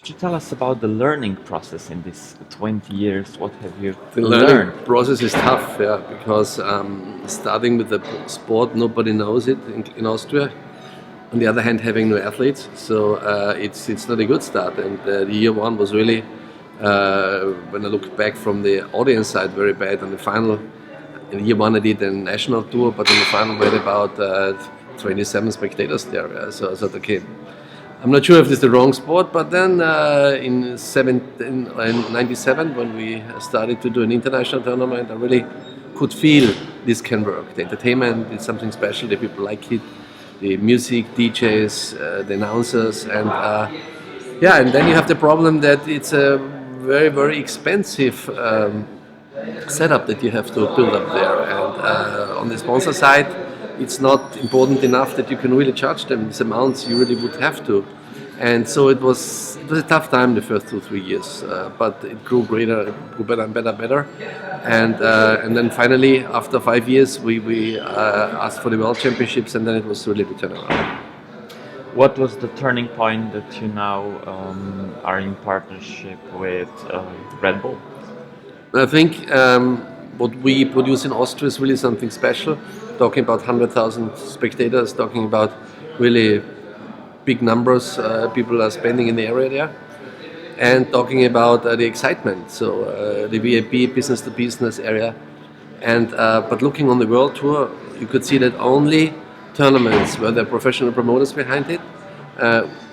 Could you tell us about the learning process in these 20 years? What have you The learned? learning process is tough, yeah, because starting with the sport, nobody knows it in Austria. On the other hand, having no athletes, so it's not a good start. And the year one was really, when I look back from the audience side, very bad. On the final, in year one I did a national tour, but in the final we had about 27 spectators there. Yeah. So I thought, okay, I'm not sure if this is the wrong sport, but then in 97, when we started to do an international tournament, I really could feel this can work. The entertainment is something special, the people like it, the music, DJs, the announcers, and yeah, and then you have the problem that it's a very, very expensive setup that you have to build up there. And on the sponsor side, it's not important enough that you can really charge them these amounts you really would have to. And so it was a tough time the first 2-3 years, but it grew greater, it grew better and better. And then finally, after 5 years, we asked for the World Championships, and then it was really the turnaround. What was the turning point that you now are in partnership with Red Bull? I think what we produce in Austria is really something special. Talking about 100,000 spectators, talking about really big numbers people are spending in the area there, and talking about the excitement. So the VIP business to business area, and but looking on the world tour, you could see that only tournaments where there are professional promoters behind it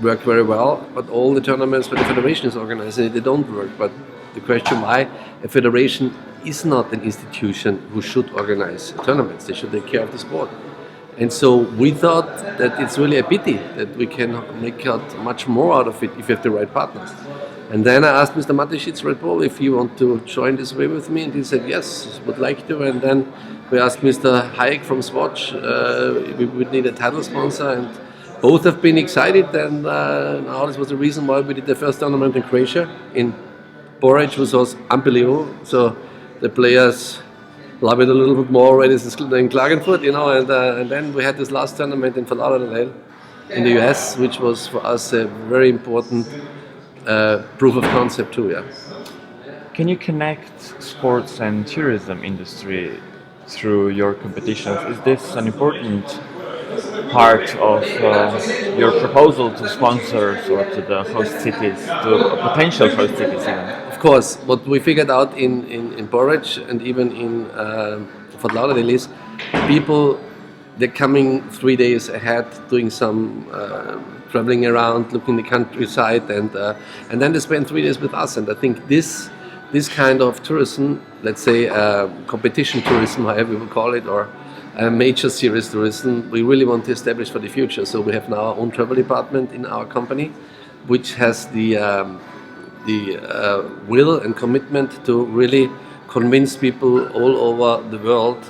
work very well, but all the tournaments where the federation is organizing it, they don't work. But the question why a federation is not an institution who should organize tournaments, they should take care of the sport. And so we thought that it's really a pity that we can make out much more out of it if you have the right partners. And then I asked Mr. Mateschitz, Red Bull, if you want to join this way with me, and he said yes, would like to. And then we asked Mr. Hayek from Swatch, we would need a title sponsor, and both have been excited. And now this was the reason why we did the first tournament in Croatia, in Porridge, which was unbelievable. So the players love it a little bit more already than Klagenfurt, you know, and then we had this last tournament in Fort Lauderdale in the US, which was for us a very important proof of concept too, yeah. Can you connect sports and tourism industry through your competitions? Is this an important part of your proposal to sponsors or to the host cities, to potential host cities even? Of course, what we figured out in Porridge and even in Fort Lauderdale is people, they're coming 3 days ahead, doing some traveling around, looking the countryside, and then they spend 3 days with us. And I think this kind of tourism, let's say competition tourism, however you would call it, or major series tourism, we really want to establish for the future. So we have now our own travel department in our company, which has the will and commitment to really convince people all over the world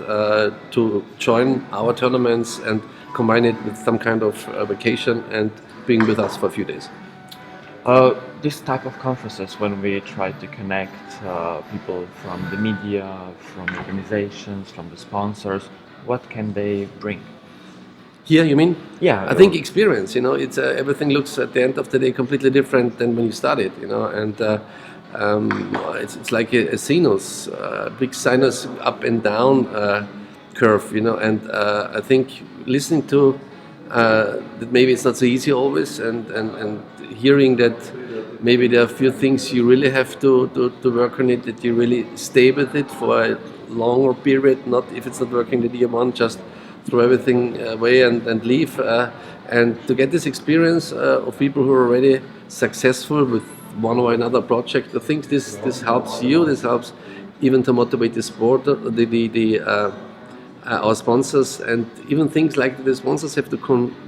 to join our tournaments and combine it with some kind of vacation and being with us for a few days. This type of conferences, when we try to connect people from the media, from organizations, from the sponsors, what can they bring? Here, you mean? Yeah. I think experience. You know, it's everything looks at the end of the day completely different than when you started. You know, and it's like a sinus, big sinus up and down curve. You know, and I think listening to that maybe it's not so easy always, and hearing that maybe there are a few things you really have to work on it, that you really stay with it for a longer period. Not if it's not working the year one, just throw everything away and leave, and to get this experience of people who are already successful with one or another project. I think this helps you. This helps even to motivate the sport, our sponsors, and even things like the sponsors have to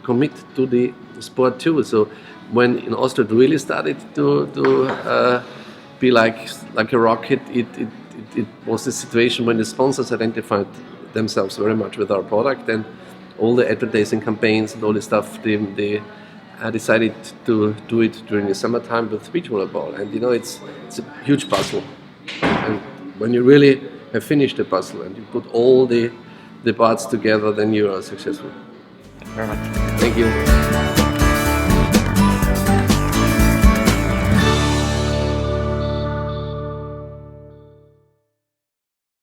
commit to the sport too. So when in Austria it really started to be like a rocket, it was a situation when the sponsors identified themselves very much with our product, and all the advertising campaigns and all the stuff, they decided to do it during the summertime with beach volleyball. And you know, it's a huge puzzle, and when you really have finished the puzzle and you put all the parts together, then you are successful. Thank you very much. Thank you.